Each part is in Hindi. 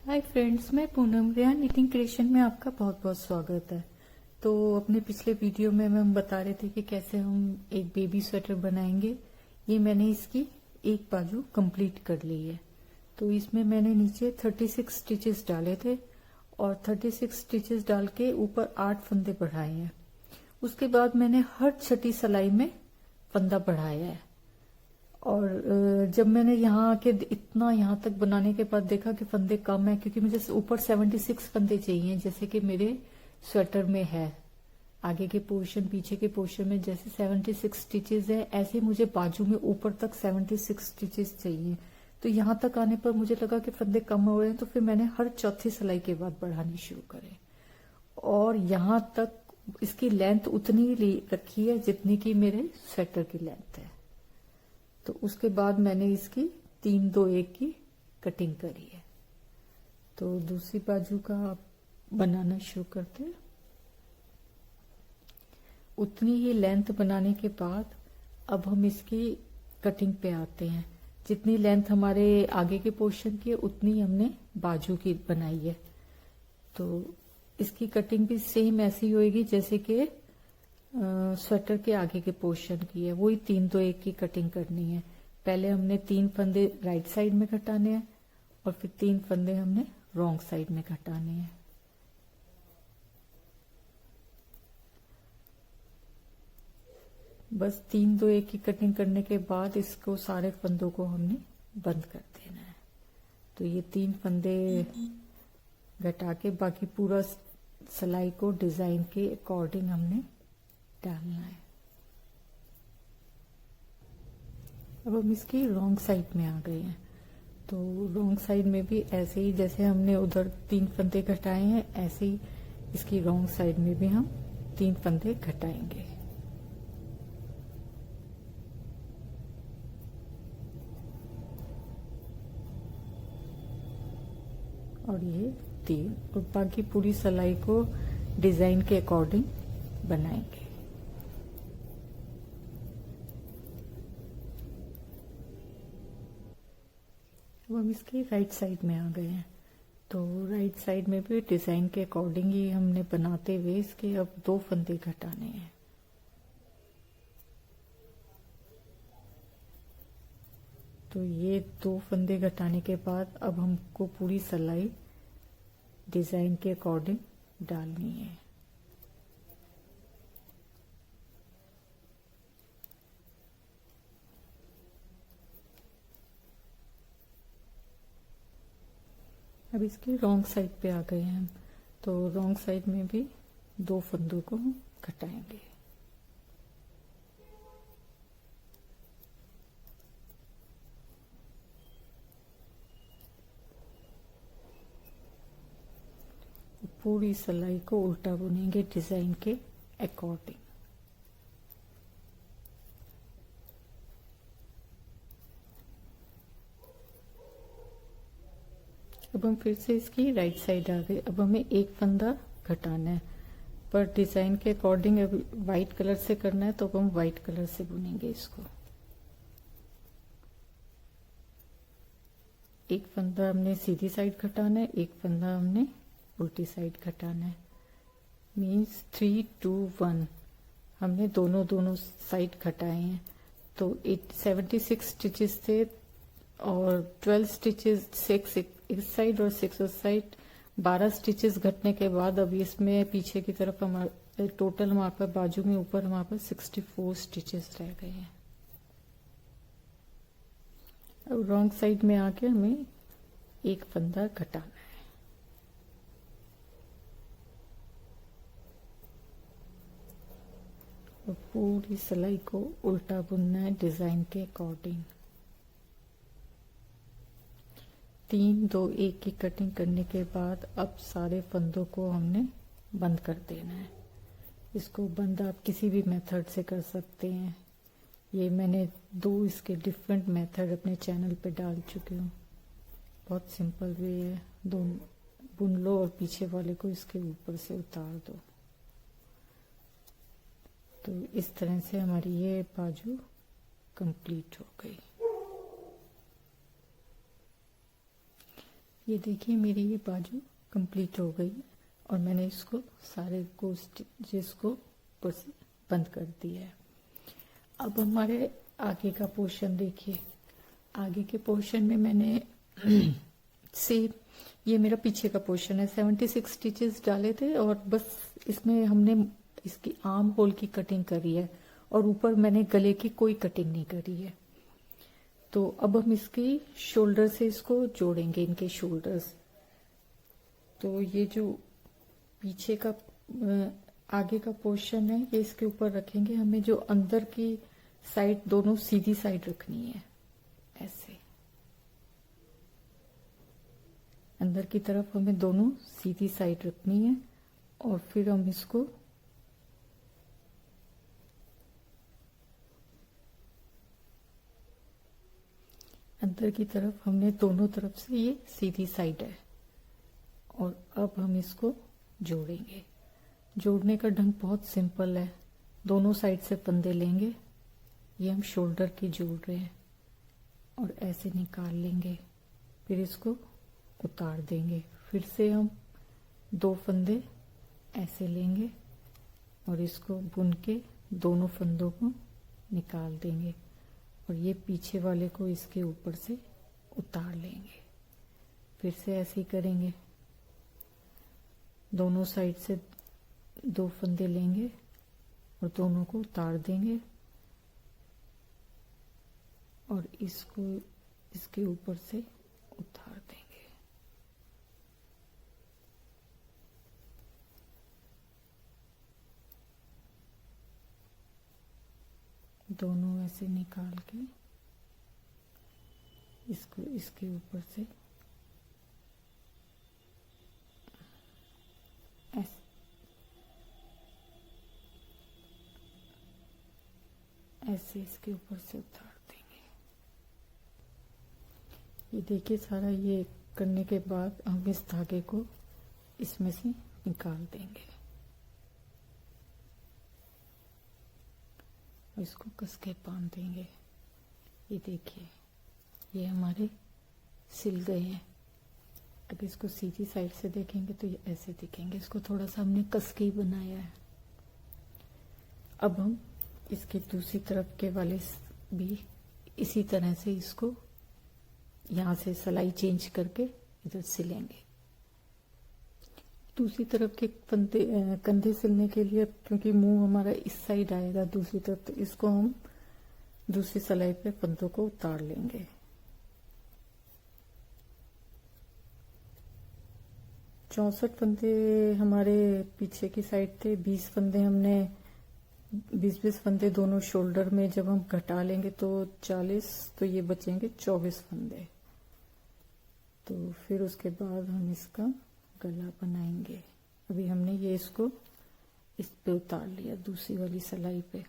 हाय फ्रेंड्स, मैं पूनम रिया निटिंग क्रिएशन में आपका बहुत बहुत स्वागत है। तो अपने पिछले वीडियो में हम बता रहे थे कि कैसे हम एक बेबी स्वेटर बनाएंगे। ये मैंने इसकी एक बाजू कंप्लीट कर ली है। तो इसमें मैंने नीचे 36 स्टिचेस डाले थे और 36 स्टिचेस डाल के ऊपर 8 फंदे बढ़ाए हैं। उसके बाद मैंने हर छठी सिलाई में फंदा बढ़ाया है। और जब मैंने यहाँ आके इतना यहाँ तक बनाने के बाद देखा कि फंदे कम है, क्योंकि मुझे ऊपर 76 फंदे चाहिए जैसे कि मेरे स्वेटर में है। आगे के पोर्शन पीछे के पोर्शन में जैसे 76 स्टिचेस है, ऐसे मुझे बाजू में ऊपर तक 76 स्टिचेस चाहिए। तो यहाँ तक आने पर मुझे लगा कि फंदे कम हो रहे हैं, तो फिर मैंने हर चौथी सिलाई के बाद बढ़ानी शुरू करे और यहाँ तक इसकी लेंथ उतनी रखी है जितनी की मेरे स्वेटर की लेंथ है। तो उसके बाद मैंने इसकी 3-2-1 की कटिंग करी है। तो दूसरी बाजू का आप बनाना शुरू करते हैं। उतनी ही लेंथ बनाने के बाद अब हम इसकी कटिंग पे आते हैं। जितनी लेंथ हमारे आगे के पोर्शन की है उतनी हमने बाजू की बनाई है। तो इसकी कटिंग भी सेम ऐसी होगी जैसे कि स्वेटर के आगे के पोर्शन की है। वही 3-2-1 की कटिंग करनी है। पहले हमने 3 फंदे राइट साइड में घटाने हैं और फिर 3 फंदे हमने रॉन्ग साइड में घटाने हैं। बस 3-2-1 की कटिंग करने के बाद इसको सारे फंदों को हमने बंद कर देना है। तो ये 3 फंदे घटा के बाकी पूरा सिलाई को डिजाइन के अकॉर्डिंग हमने डालना है। अब हम इसकी रॉन्ग साइड में आ गए हैं। तो रॉन्ग साइड में भी ऐसे ही जैसे हमने उधर 3 फंदे घटाए हैं, ऐसे ही इसकी रॉन्ग साइड में भी हम 3 फंदे घटाएंगे। और ये 3 और बाकी पूरी सिलाई को डिजाइन के अकॉर्डिंग बनाएंगे। अब हम इसकी राइट साइड में आ गए हैं। तो राइट साइड में भी डिजाइन के अकॉर्डिंग ही हमने बनाते हुए इसके अब 2 फंदे घटाने हैं। तो ये 2 फंदे घटाने के बाद अब हमको पूरी सिलाई डिजाइन के अकॉर्डिंग डालनी है। अब इसकी रॉन्ग साइड पे आ गए हैं हम। तो रॉन्ग साइड में भी 2 फंदों को हम घटाएंगे। पूरी सिलाई को उल्टा बुनेंगे डिजाइन के अकॉर्डिंग। अब हम फिर से इसकी राइट साइड आ गए। अब हमें एक फंदा घटाना है, पर डिजाइन के अकॉर्डिंग अब व्हाइट कलर से करना है, तो अब हम व्हाइट कलर से बुनेंगे इसको। एक फंदा हमने सीधी साइड घटाना है, एक फंदा हमने उल्टी साइड घटाना है। मीन्स 3-2-1 हमने दोनों साइड घटाए हैं। तो 76 स्टिचेस थे और 12 स्टिचेस 6 इस साइड और 6 उस साइड। 12 स्टिचेस घटने के बाद अब इसमें पीछे की तरफ हमारे टोटल हमारे पास बाजू में ऊपर हमारे पास 64 स्टिचेस रह गए हैं। अब रॉन्ग साइड में आके हमें एक फंदा घटाना है। और पूरी सिलाई को उल्टा बुनना है डिजाइन के अकॉर्डिंग। 3-2-1 की कटिंग करने के बाद अब सारे फंदों को हमने बंद कर देना है। इसको बंद आप किसी भी मेथड से कर सकते हैं। ये मैंने 2 इसके डिफरेंट मेथड अपने चैनल पे डाल चुकी हूँ। बहुत सिंपल वे है। दोनों बुन लो और पीछे वाले को इसके ऊपर से उतार दो। तो इस तरह से हमारी ये बाजू कंप्लीट हो गई। ये देखिए मेरी ये बाजू कंप्लीट हो गई और मैंने इसको सारे को स्टिचेस को ऊपर से बंद कर दिया है। अब हमारे आगे का पोर्शन देखिए। आगे के पोर्शन में मैंने से ये मेरा पीछे का पोर्शन है, 76 स्टिचेस डाले थे और बस इसमें हमने इसकी आर्म होल की कटिंग करी है और ऊपर मैंने गले की कोई कटिंग नहीं करी है। तो अब हम इसकी शोल्डर से इसको जोड़ेंगे, इनके शोल्डर्स। तो ये जो पीछे का आगे का पोर्शन है ये इसके ऊपर रखेंगे। हमें जो अंदर की साइड दोनों सीधी साइड रखनी है, ऐसे अंदर की तरफ हमें दोनों सीधी साइड रखनी है और फिर हम इसको अंदर की तरफ हमने दोनों तरफ से ये सीधी साइड है और अब हम इसको जोड़ेंगे। जोड़ने का ढंग बहुत सिंपल है, दोनों साइड से फंदे लेंगे, ये हम शोल्डर की जोड़ रहे हैं और ऐसे निकाल लेंगे, फिर इसको उतार देंगे। फिर से हम 2 फंदे ऐसे लेंगे और इसको बुन के दोनों फंदों को निकाल देंगे और ये पीछे वाले को इसके ऊपर से उतार लेंगे। फिर से ऐसे ही करेंगे, दोनों साइड से 2 फंदे लेंगे और दोनों को उतार देंगे और इसको इसके ऊपर से उतार देंगे। दोनों ऐसे निकाल के इसको इसके ऊपर से ऐसे इसके ऊपर से उतार देंगे। ये देखिए सारा ये करने के बाद हम इस धागे को इसमें से निकाल देंगे और इसको कस के बांध देंगे। ये देखिए ये हमारे सिल गए हैं। अगर इसको सीधी साइड से देखेंगे तो ये ऐसे दिखेंगे, इसको थोड़ा सा हमने कस के ही बनाया है। अब हम इसके दूसरी तरफ के वाले भी इसी तरह से इसको यहाँ से सिलाई चेंज करके इधर सिलेंगे। दूसरी तरफ के कंधे सिलने के लिए, क्योंकि मुंह हमारा इस साइड आएगा दूसरी तरफ, तो इसको हम दूसरी सिलाई पे फंदों को उतार लेंगे। चौसठ फंदे हमारे पीछे की साइड थे, 20 फंदे हमने 20-20 फंदे दोनों शोल्डर में जब हम घटा लेंगे तो 40, तो ये बचेंगे 24 फंदे। तो फिर उसके बाद हम इसका गला बनाएंगे। अभी हमने ये इसको इस पे उतार लिया दूसरी वाली सिलाई पे।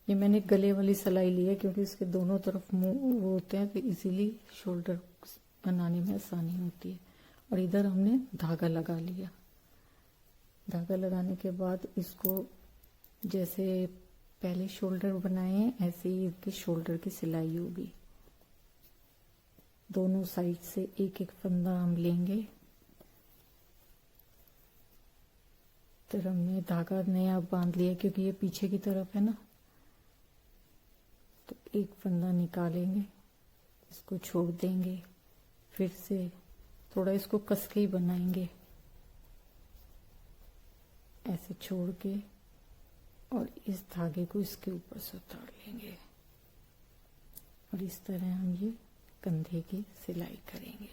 ये मैंने गले वाली सिलाई ली है क्योंकि इसके दोनों तरफ मुंह वो होते हैं तो इजीली शोल्डर बनाने में आसानी होती है। और इधर हमने धागा लगा लिया। धागा लगाने के बाद इसको जैसे पहले शोल्डर बनाए ऐसे ही इसके शोल्डर की सिलाई होगी। दोनों साइड से एक एक फंदा हम लेंगे। फिर हमने धागा नया बांध लिया क्योंकि ये पीछे की तरफ है ना, तो एक फंदा निकालेंगे, इसको छोड़ देंगे, फिर से थोड़ा इसको कस के ही बनाएंगे, ऐसे छोड़ के और इस धागे को इसके ऊपर से उतार लेंगे और इस तरह हम ये कंधे की सिलाई करेंगे।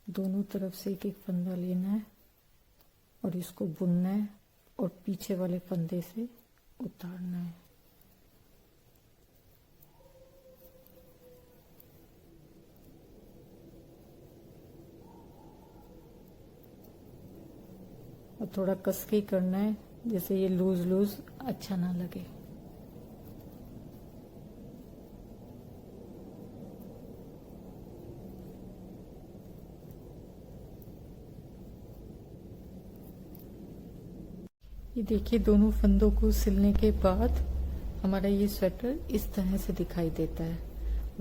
दोनों तरफ से एक एक फंदा लेना है और इसको बुनना है और पीछे वाले फंदे से उतारना है। और थोड़ा कस के ही करना है, जैसे ये लूज लूज अच्छा ना लगे। ये देखिए दोनों फंदों को सिलने के बाद हमारा ये स्वेटर इस तरह से दिखाई देता है।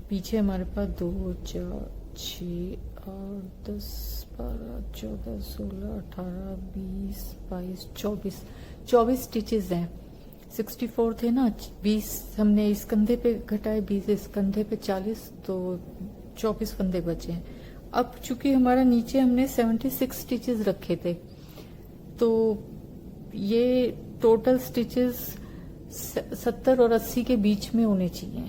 पीछे हमारे पास 2, 4, 6, 8, 10, 12, 14, 16, 18, 20, 22, 24 स्टिचेस हैं। 64 थे ना, 20 हमने इस कंधे पे घटाए, 20 इस कंधे पे, 40, तो 24 फंदे बचे हैं। अब चूंकि हमारा नीचे हमने 76 स्टिचेस रखे थे, तो ये टोटल स्टिचेस 70 और 80 के बीच में होने चाहिए,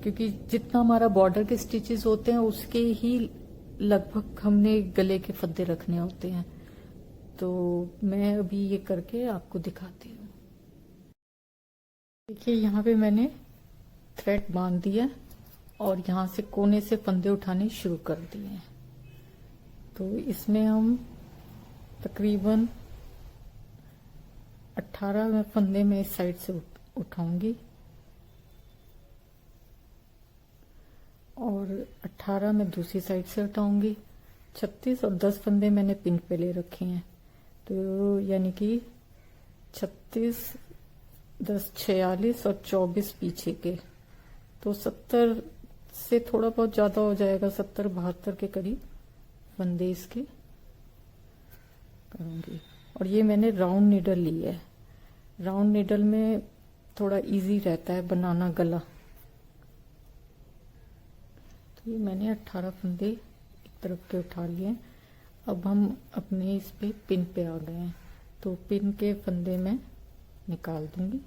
क्योंकि जितना हमारा बॉर्डर के स्टिचेस होते हैं उसके ही लगभग हमने गले के फद्दे रखने होते हैं। तो मैं अभी ये करके आपको दिखाती हूँ। देखिए यहाँ पे मैंने थ्रेड बांध दिया और यहाँ से कोने से फंदे उठाने शुरू कर दिए हैं। तो इसमें हम तकरीबन 18 फंदे में इस साइड से उठाऊंगी और 18 में दूसरी साइड से हटाऊंगी। 36 और 10 फंदे मैंने पिन पे ले रखे हैं, तो यानी कि 36, 10, 46 और 24 पीछे के, तो 70 से थोड़ा बहुत ज्यादा हो जाएगा, 70, 72 के करीब फंदे इसके करूंगी। और ये मैंने राउंड नीडल ली है। राउंड नीडल में थोड़ा इजी रहता है बनाना गला। तो ये मैंने 18 फंदे एक तरफ के उठा लिए हैं। अब हम अपने इस पे पिन पे आ गए हैं, तो पिन के फंदे में निकाल दूंगी।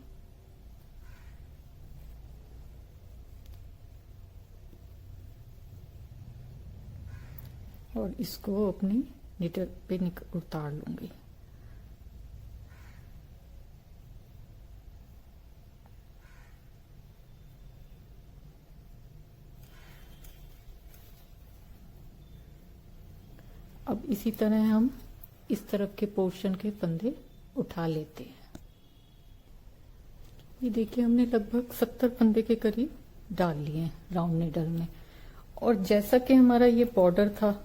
और इसको अपनी नीडल पे उतार लूंगी। अब इसी तरह हम इस तरफ के पोर्शन के फंदे उठा लेते हैं। ये देखिए हमने लगभग 70 फंदे के करीब डाल लिए हैं राउंड नीडल में। और जैसा कि हमारा ये बॉर्डर था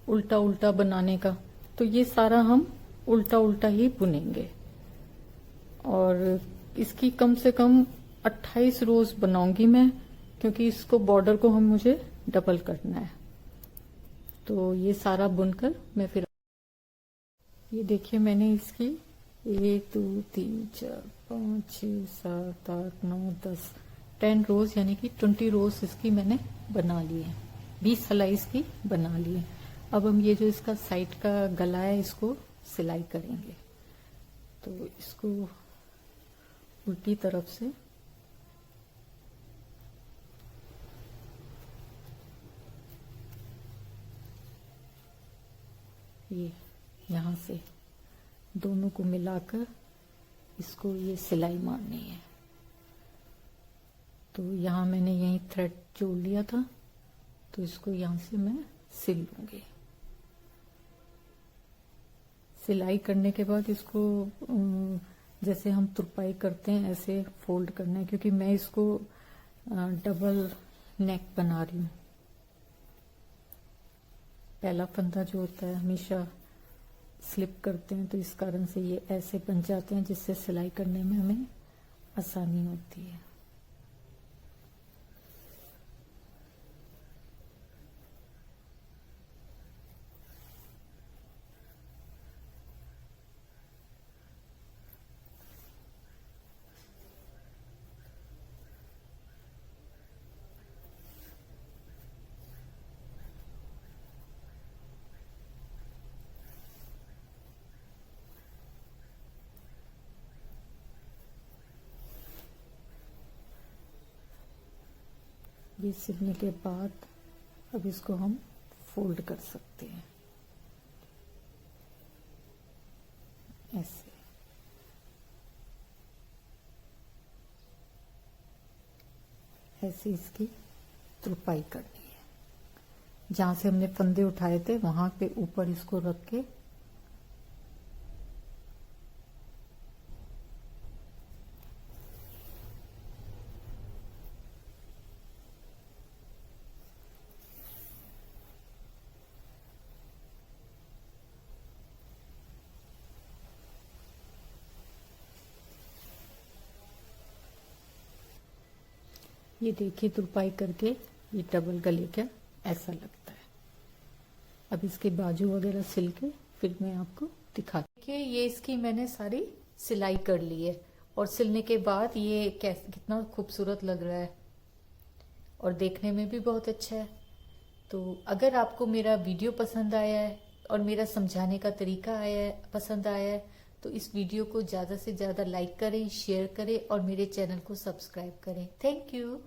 उल्टा उल्टा बनाने का, तो ये सारा हम उल्टा उल्टा ही बुनेंगे। और इसकी कम से कम 28 रोज बनाऊंगी मैं, क्योंकि इसको बॉर्डर को हम मुझे डबल करना है। तो ये सारा बुनकर मैं फिर, ये देखिए मैंने इसकी 1, 2, 3, 4, 5, 6, 7, 8, 9, 10 रोज यानी कि 20 रोज इसकी मैंने बना ली है। 20 सिलाई इसकी बना ली है। अब हम ये जो इसका साइड का गला है इसको सिलाई करेंगे। तो इसको उल्टी तरफ से ये यहाँ से दोनों को मिलाकर इसको ये सिलाई मारनी है। तो यहाँ मैंने यही थ्रेड जोड़ लिया था, तो इसको यहाँ से मैं सिल लूंगी। सिलाई करने के बाद इसको जैसे हम तुरपाई करते हैं ऐसे फोल्ड करना है, क्योंकि मैं इसको डबल नेक बना रही हूँ। पहला फंदा जो होता है हमेशा स्लिप करते हैं, तो इस कारण से ये ऐसे बन जाते हैं, जिससे सिलाई करने में हमें आसानी होती है। ये सिलने के बाद अब इसको हम फोल्ड कर सकते हैं ऐसे। ऐसे इसकी तुरपाई करनी है। जहां से हमने फंदे उठाए थे वहां पे ऊपर इसको रख के ये देखिए तुरपाई करके ये डबल गले का ऐसा लगता है। अब इसके बाजू वगैरह सिल के फिर मैं आपको दिखाती। देखिए ये इसकी मैंने सारी सिलाई कर ली है और सिलने के बाद ये कैसे कितना खूबसूरत लग रहा है और देखने में भी बहुत अच्छा है। तो अगर आपको मेरा वीडियो पसंद आया है और मेरा समझाने का तरीका पसंद आया है तो इस वीडियो को ज़्यादा से ज़्यादा लाइक करें, शेयर करें और मेरे चैनल को सब्सक्राइब करें। Thank you.